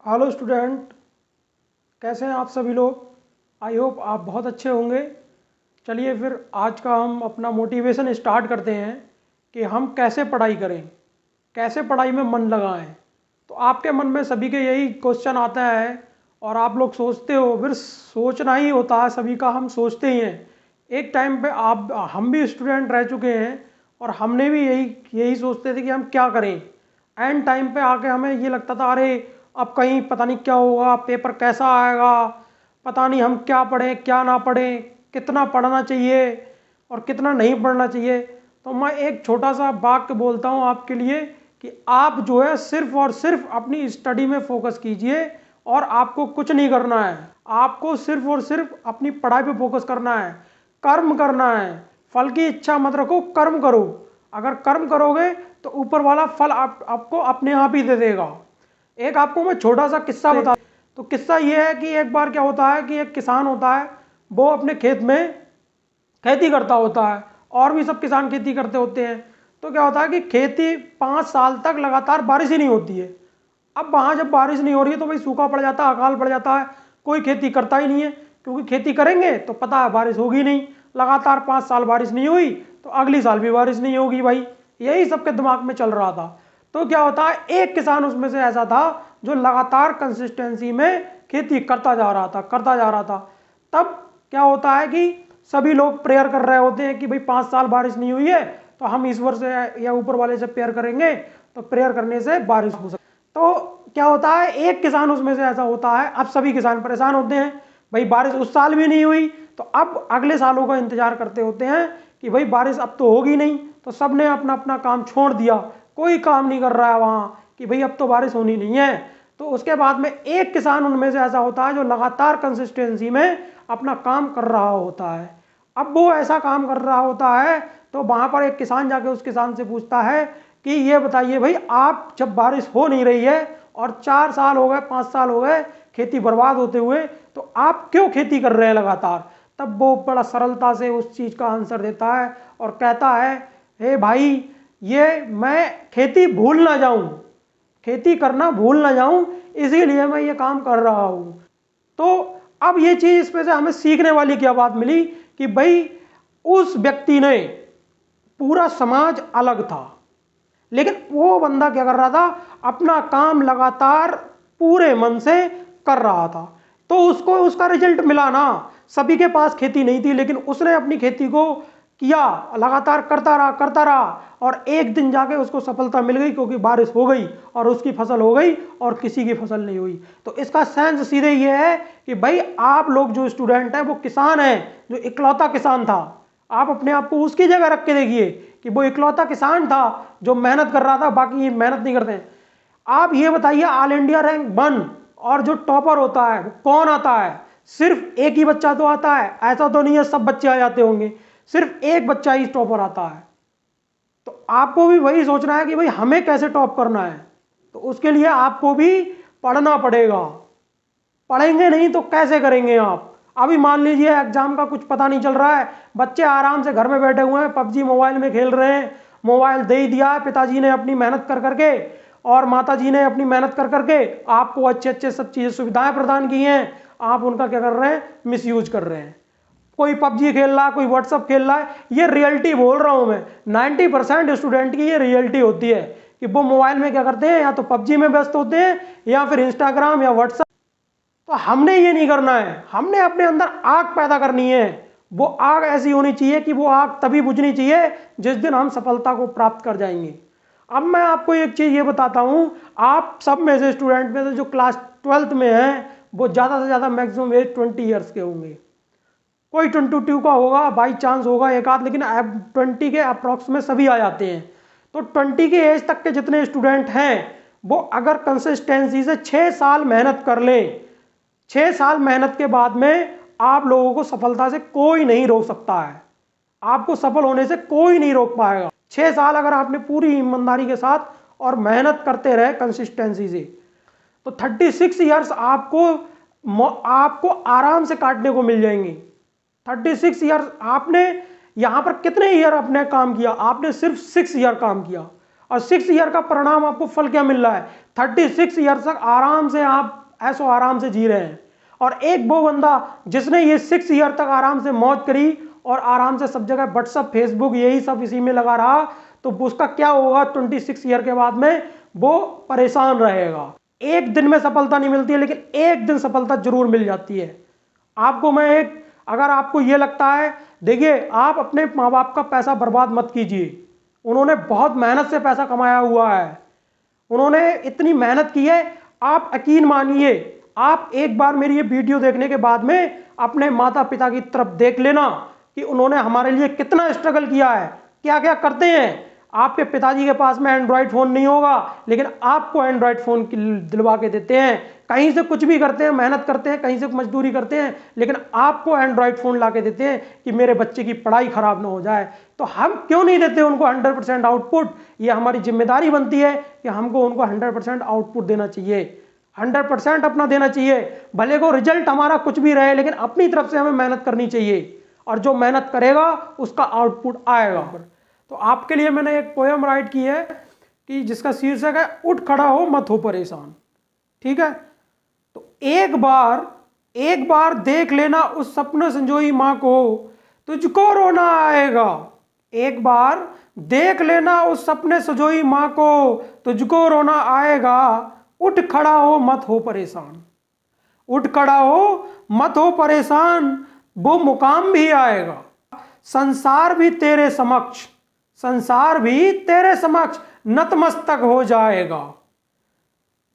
Hello student, कैसे हैं आप सभी लोग। आई होप आप बहुत अच्छे होंगे। चलिए फिर आज का हम अपना मोटिवेशन स्टार्ट करते हैं कि हम कैसे पढ़ाई करें, कैसे पढ़ाई में मन लगाएं। तो आपके मन में सभी के यही क्वेश्चन आता है और आप लोग सोचते हो, फिर सोचना ही होता है सभी का, हम सोचते ही हैं। एक टाइम पे आप हम भी स्टूडेंट रह चुके हैं और हमने भी यही यही सोचते थे कि हम क्या करें। एंड टाइम पे आके हमें ये लगता था, अरे अब कहीं पता नहीं क्या होगा, पेपर कैसा आएगा, पता नहीं हम क्या पढ़ें क्या ना पढ़ें, कितना पढ़ना चाहिए और कितना नहीं पढ़ना चाहिए। तो मैं एक छोटा सा वाक्य बोलता हूँ आपके लिए कि आप जो है सिर्फ और सिर्फ अपनी स्टडी में फोकस कीजिए और आपको कुछ नहीं करना है। आपको सिर्फ और सिर्फ अपनी पढ़ाई पे फोकस करना है, कर्म करना है। फल की इच्छा मत रखो, कर्म करो। अगर कर्म करोगे तो ऊपर वाला फल आपको अपने आप ही दे देगा। एक आपको मैं छोटा सा किस्सा बता। तो किस्सा ये है कि एक बार क्या होता है कि एक किसान होता है, वो अपने खेत में खेती करता होता है और भी सब किसान खेती करते होते हैं। तो क्या होता है कि खेती 5 साल तक लगातार बारिश ही नहीं होती है। अब वहाँ जब बारिश नहीं हो रही है तो भाई सूखा पड़ जाता है, अकाल पड़ जाता है, कोई खेती करता ही नहीं है। क्योंकि खेती करेंगे तो पता है बारिश होगी नहीं, लगातार 5 साल बारिश नहीं हुई तो अगली साल भी बारिश नहीं होगी भाई। यही सबके दिमाग में चल रहा था। तो क्या होता है, एक किसान उसमें से ऐसा था जो लगातार कंसिस्टेंसी में खेती करता जा रहा था, करता जा रहा था। तब क्या होता है कि सभी लोग प्रेयर कर रहे होते हैं कि भाई 5 साल बारिश नहीं हुई है तो हम ईश्वर से या ऊपर वाले से प्रेयर करेंगे, तो प्रेयर करने से बारिश हो सकती। तो क्या होता है, एक किसान उसमें से ऐसा होता है। अब सभी किसान परेशान होते हैं, भाई बारिश उस साल भी नहीं हुई तो अब अगले सालों का इंतजार करते होते हैं कि भाई बारिश अब तो होगी नहीं। तो सब ने अपना अपना काम छोड़ दिया, कोई काम नहीं कर रहा है वहाँ कि भाई अब तो बारिश होनी नहीं है। तो उसके बाद में एक किसान उनमें से ऐसा होता है जो लगातार कंसिस्टेंसी में अपना काम कर रहा होता है। अब वो ऐसा काम कर रहा होता है तो वहाँ पर एक किसान जाके उस किसान से पूछता है कि ये बताइए भाई, आप जब बारिश हो नहीं रही है और 4 साल हो गए 5 साल हो गए खेती बर्बाद होते हुए, तो आप क्यों खेती कर रहे हैं लगातार। तब वो बड़ा सरलता से उस चीज़ का आंसर देता है और कहता है, हे भाई, ये मैं खेती भूल ना जाऊं, खेती करना भूल ना जाऊं, इसीलिए मैं ये काम कर रहा हूं। तो अब ये चीज़ इसमें से हमें सीखने वाली क्या बात मिली कि भाई उस व्यक्ति ने, पूरा समाज अलग था लेकिन वो बंदा क्या कर रहा था, अपना काम लगातार पूरे मन से कर रहा था। तो उसको उसका रिजल्ट मिला ना। सभी के पास खेती नहीं थी लेकिन उसने अपनी खेती को किया, लगातार करता रहा और एक दिन जाके उसको सफलता मिल गई क्योंकि बारिश हो गई और उसकी फसल हो गई और किसी की फसल नहीं हुई। तो इसका सेंस सीधे ये है कि भाई आप लोग जो स्टूडेंट है वो किसान है, जो इकलौता किसान था। आप अपने आप को उसकी जगह रख के देखिए कि वो इकलौता किसान था जो मेहनत कर रहा था, बाकी मेहनत नहीं करते हैं। आप ये बताइए, ऑल इंडिया रैंक 1 और जो टॉपर होता है वो कौन आता है। सिर्फ एक ही बच्चा तो आता है, ऐसा तो नहीं है सब बच्चे आ जाते होंगे, सिर्फ एक बच्चा ही टॉपर आता है। तो आपको भी वही सोचना है कि भाई हमें कैसे टॉप करना है। तो उसके लिए आपको भी पढ़ना पड़ेगा। पढ़ेंगे नहीं तो कैसे करेंगे आप। अभी मान लीजिए एग्जाम का कुछ पता नहीं चल रहा है, बच्चे आराम से घर में बैठे हुए हैं, पबजी मोबाइल में खेल रहे हैं। मोबाइल दे ही दिया है, पिताजी ने अपनी मेहनत कर करके और माताजी ने अपनी मेहनत कर करके आपको अच्छे अच्छे सब चीज़ें सुविधाएं प्रदान की हैं। आप उनका क्या कर रहे हैं, मिसयूज कर रहे हैं। कोई पबजी खेल रहा है, कोई व्हाट्सअप खेल रहा है। ये रियलिटी बोल रहा हूं मैं, 90% स्टूडेंट की ये रियलिटी होती है कि वो मोबाइल में क्या करते हैं, या तो पबजी में व्यस्त होते हैं या फिर इंस्टाग्राम या व्हाट्सअप। तो हमने ये नहीं करना है, हमने अपने अंदर आग पैदा करनी है। वो आग ऐसी होनी चाहिए कि वो आग तभी बुझनी चाहिए जिस दिन हम सफलता को प्राप्त कर जाएंगे। अब मैं आपको एक चीज ये बताता हूं, आप सब में से स्टूडेंट में से जो क्लास 12th में हैं वो ज्यादा से ज्यादा मैक्सिमम एज 20 ईयर्स के होंगे। कोई 22 का होगा, बाई चांस होगा एक आध, लेकिन 20 के अप्रॉक्स में सभी आ जाते हैं। तो 20 के एज तक के जितने स्टूडेंट हैं वो अगर कंसिस्टेंसी से 6 साल मेहनत कर लें, 6 साल मेहनत के बाद में आप लोगों को सफलता से कोई नहीं रोक सकता है। आपको सफल होने से कोई नहीं रोक पाएगा। 6 साल अगर आपने पूरी ईमानदारी के साथ और मेहनत करते रहे कंसिस्टेंसी से, तो 36 ईयर्स आपको आराम से काटने को मिल जाएंगे। 36 ईयर आपने यहां पर कितने ईयर अपने काम किया, आपने सिर्फ 6 ईयर काम किया। और 6 ईयर का परिणाम आपको फल क्या मिल रहा है? 36 ईयर तक आराम से आप ऐसो आराम से जी रहे हैं। और एक वो बंदा जिसने ये 6 ईयर तक आराम से मौज करी और आराम से सब जगह व्हाट्सअप फेसबुक यही सब इसी में लगा रहा, तो उसका क्या होगा? 26 ईयर के बाद में वो परेशान रहेगा। एक दिन में सफलता नहीं मिलती है, लेकिन एक दिन सफलता जरूर मिल जाती है। आपको मैं एक, अगर आपको ये लगता है, देखिए आप अपने माँ बाप का पैसा बर्बाद मत कीजिए। उन्होंने बहुत मेहनत से पैसा कमाया हुआ है, उन्होंने इतनी मेहनत की है। आप यकीन मानिए, आप एक बार मेरी ये वीडियो देखने के बाद में अपने माता पिता की तरफ देख लेना कि उन्होंने हमारे लिए कितना स्ट्रगल किया है, क्या क्या करते हैं। आपके पिताजी के पास में एंड्रॉयड फ़ोन नहीं होगा, लेकिन आपको एंड्रॉयड फ़ोन दिलवा के देते हैं। कहीं से कुछ भी करते हैं, मेहनत करते हैं, कहीं से मजदूरी करते हैं, लेकिन आपको एंड्रॉयड फ़ोन ला के देते हैं कि मेरे बच्चे की पढ़ाई खराब ना हो जाए। तो हम क्यों नहीं देते उनको 100% आउटपुट? ये हमारी जिम्मेदारी बनती है कि हमको उनको 100% आउटपुट देना चाहिए, 100% अपना देना चाहिए। भले को रिजल्ट हमारा कुछ भी रहे, लेकिन अपनी तरफ से हमें मेहनत करनी चाहिए, और जो मेहनत करेगा उसका आउटपुट आएगा। तो आपके लिए मैंने एक पोयम राइट की है कि जिसका शीर्षक है उठ खड़ा हो मत हो परेशान। ठीक है, तो एक बार देख लेना उस सपने संजोई माँ को, तुझको रोना आएगा। एक बार देख लेना उस सपने संजोई माँ को, तुझको रोना आएगा। उठ खड़ा हो मत हो परेशान, उठ खड़ा हो मत हो परेशान, वो मुकाम भी आएगा। संसार भी तेरे समक्ष, संसार भी तेरे समक्ष नतमस्तक हो जाएगा।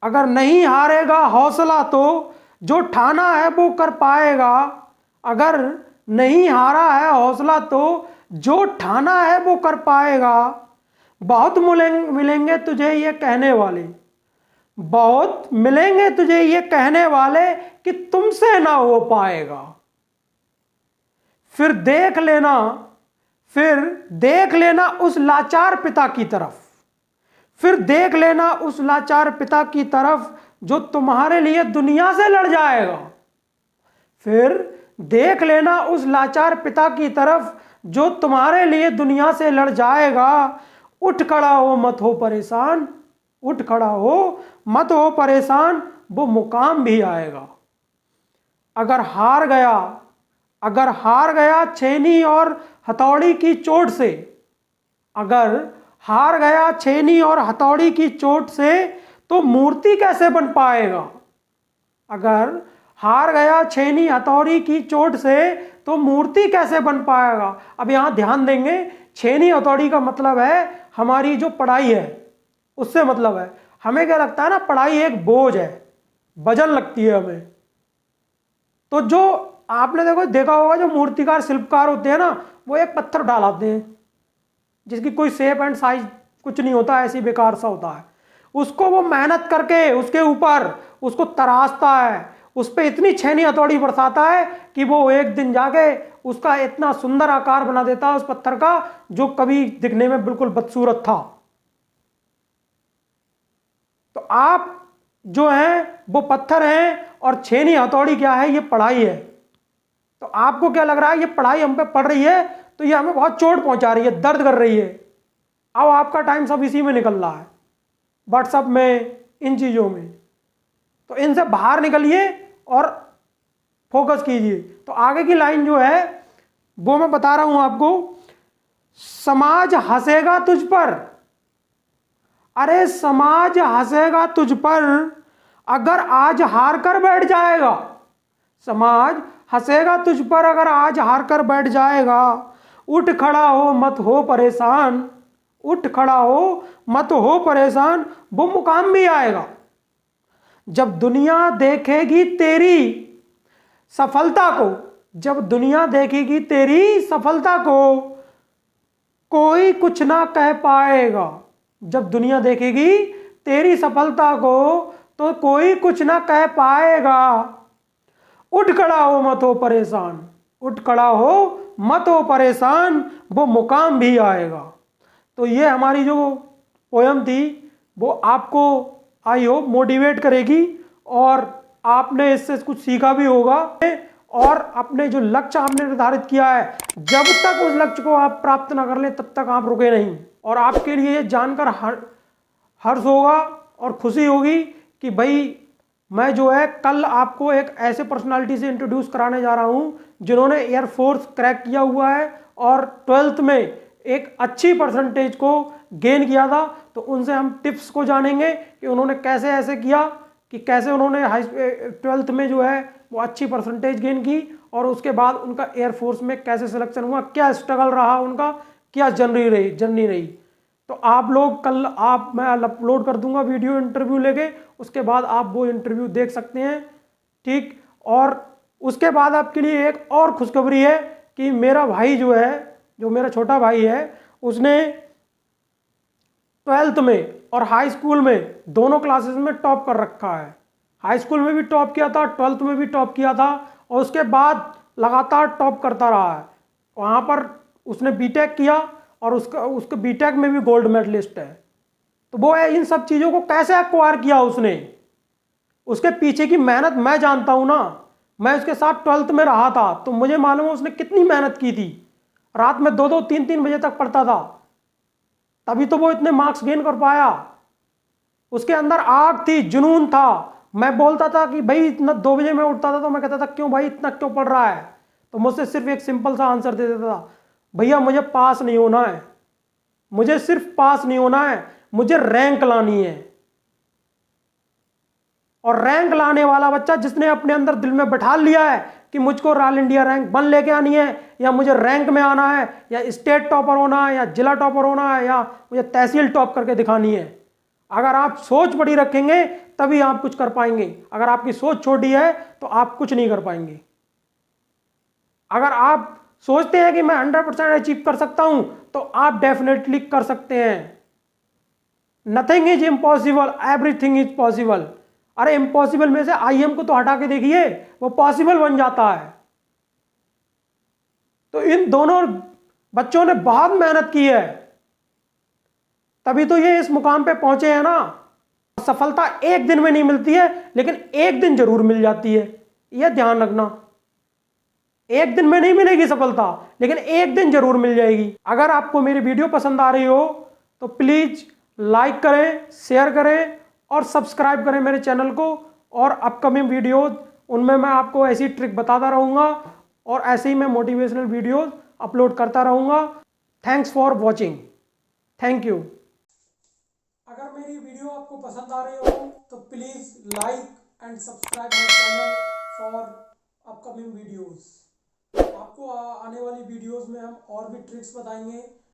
अगर नहीं हारेगा हौसला तो जो ठाना है वो कर पाएगा। अगर नहीं हारा है हौसला तो जो ठाना है वो कर पाएगा। बहुत मिलेंगे तुझे ये कहने वाले, बहुत मिलेंगे तुझे ये कहने वाले कि तुमसे ना हो पाएगा। फिर देख लेना उस लाचार पिता की तरफ, फिर देख लेना उस लाचार पिता की तरफ जो तुम्हारे लिए दुनिया से लड़ जाएगा। फिर देख लेना उस लाचार पिता की तरफ जो तुम्हारे लिए दुनिया से लड़ जाएगा। उठ खड़ा हो मत हो परेशान, उठ खड़ा हो मत हो परेशान, वो मुकाम भी आएगा। अगर हार गया छेनी और हथौड़ी की चोट से, अगर हार गया छेनी और हथौड़ी की चोट से तो मूर्ति कैसे बन पाएगा। अगर हार गया छेनी हथौड़ी की चोट से तो मूर्ति कैसे बन पाएगा। अब यहां ध्यान देंगे, छेनी हथौड़ी का मतलब है हमारी जो पढ़ाई है, उससे मतलब है। हमें क्या लगता है ना, पढ़ाई एक बोझ है, वजन लगती है हमें। तो जो आपने देखा होगा, जो मूर्तिकार शिल्पकार होते हैं ना, वो एक पत्थर डालाते हैं जिसकी कोई शेप एंड साइज कुछ नहीं होता, ऐसी बेकार सा होता है। उसको वो मेहनत करके उसके ऊपर उसको तराशता है, उस पर इतनी छेनी हथौड़ी बरसाता है कि वो एक दिन जाके उसका इतना सुंदर आकार बना देता है उस पत्थर का, जो कभी दिखने में बिल्कुल बदसूरत था। तो आप जो हैं वो पत्थर हैं और छेनी हथौड़ी क्या है? ये पढ़ाई है। तो आपको क्या लग रहा है, ये पढ़ाई हम पे पड़ रही है तो ये हमें बहुत चोट पहुंचा रही है, दर्द कर रही है। अब आपका टाइम सब इसी में निकल रहा है, व्हाट्सएप में, इन चीज़ों में। तो इनसे बाहर निकलिए और फोकस कीजिए। तो आगे की लाइन जो है वो मैं बता रहा हूं आपको। समाज हंसेगा तुझ पर, अरे समाज हंसेगा तुझ पर अगर आज हार कर बैठ जाएगा। समाज हंसेगा तुझ पर अगर आज हार कर बैठ जाएगा। उठ खड़ा हो मत हो परेशान, उठ खड़ा हो मत हो परेशान, वो मुकाम भी आएगा। जब दुनिया देखेगी तेरी सफलता को, जब दुनिया देखेगी तेरी सफलता को, कोई कुछ ना कह पाएगा। जब दुनिया देखेगी तेरी सफलता को तो कोई कुछ ना कह पाएगा। उठ खड़ा हो मत हो परेशान, उठ खड़ा हो मत हो परेशान, वो मुकाम भी आएगा। तो ये हमारी जो पोयम थी वो आपको आई होप मोटिवेट करेगी और आपने इससे कुछ सीखा भी होगा। और अपने जो लक्ष्य आपने निर्धारित किया है, जब तक उस लक्ष्य को आप प्राप्त ना कर लें तब तक आप रुके नहीं। और आपके लिए जानकर हर्ष होगा और खुशी होगी कि भाई मैं जो है कल आपको एक ऐसे पर्सनालिटी से इंट्रोड्यूस कराने जा रहा हूं जिन्होंने एयरफोर्स क्रैक किया हुआ है और 12th में एक अच्छी परसेंटेज को गेन किया था। तो उनसे हम टिप्स को जानेंगे कि उन्होंने कैसे ऐसे किया, कि कैसे उन्होंने 12th में जो है वो अच्छी परसेंटेज गेन की और उसके बाद उनका एयरफोर्स में कैसे सिलेक्शन हुआ, क्या स्ट्रगल रहा उनका, क्या जर्नी रही। तो आप लोग कल मैं अपलोड कर दूंगा वीडियो इंटरव्यू लेके, उसके बाद आप वो इंटरव्यू देख सकते हैं। ठीक, और उसके बाद आपके लिए एक और खुशखबरी है कि मेरा भाई जो है, जो मेरा छोटा भाई है, उसने 12th में और हाई स्कूल में दोनों क्लासेस में टॉप कर रखा है। हाई स्कूल में भी टॉप किया था, 12th में भी टॉप किया था और उसके बाद लगातार टॉप करता रहा है। वहाँ पर उसने बीटेक किया और उसके बीटेक में भी गोल्ड मेडलिस्ट है। तो वो है, इन सब चीज़ों को कैसे एक्वायर किया उसने, उसके पीछे की मेहनत मैं जानता हूँ ना। मैं उसके साथ 12th में रहा था तो मुझे मालूम है उसने कितनी मेहनत की थी। रात में 2-2 3-3 बजे तक पढ़ता था, तभी तो वो इतने मार्क्स गेन कर पाया। उसके अंदर आग थी, जुनून था। मैं बोलता था कि भाई इतना 2 बजे मैं उठता था तो मैं कहता था क्यों भाई इतना क्यों पढ़ रहा है, तो मुझसे सिर्फ एक सिंपल सा आंसर दे देता था, भैया मुझे पास नहीं होना है, मुझे सिर्फ पास नहीं होना है, मुझे रैंक लानी है। और रैंक लाने वाला बच्चा जिसने अपने अंदर दिल में बैठा लिया है कि मुझको ऑल इंडिया रैंक 1 लेके आनी है, या मुझे रैंक में आना है, या स्टेट टॉपर होना है, या जिला टॉपर होना है, या मुझे तहसील टॉप करके दिखानी है, अगर आप सोच बड़ी रखेंगे तभी आप कुछ कर पाएंगे। अगर आपकी सोच छोटी है तो आप कुछ नहीं कर पाएंगे। अगर आप सोचते हैं कि मैं 100% अचीव कर सकता हूं तो आप डेफिनेटली कर सकते हैं। Nothing is impossible, everything is possible. अरे इम्पॉसिबल में से IM को तो हटा के देखिए, वो पॉसिबल बन जाता है। तो इन दोनों बच्चों ने बहुत मेहनत की है, तभी तो ये इस मुकाम पे पहुंचे हैं ना। सफलता एक दिन में नहीं मिलती है, लेकिन एक दिन जरूर मिल जाती है, यह ध्यान रखना। एक दिन में नहीं मिलेगी सफलता, लेकिन एक दिन जरूर मिल जाएगी। अगर आपको मेरी वीडियो पसंद आ रही हो तो प्लीज लाइक करें, शेयर करें और सब्सक्राइब करें मेरे चैनल को। और अपकमिंग वीडियोज उनमें मैं आपको ऐसी ट्रिक बताता रहूंगा और ऐसे ही मैं मोटिवेशनल वीडियोज अपलोड करता रहूंगा। Thanks for watching, thank you. अगर मेरी वीडियो आपको पसंद आ रही हो तो please like and subscribe my channel for upcoming videos. आपको आने वाली वीडियोस में हम और भी ट्रिक्स बताएंगे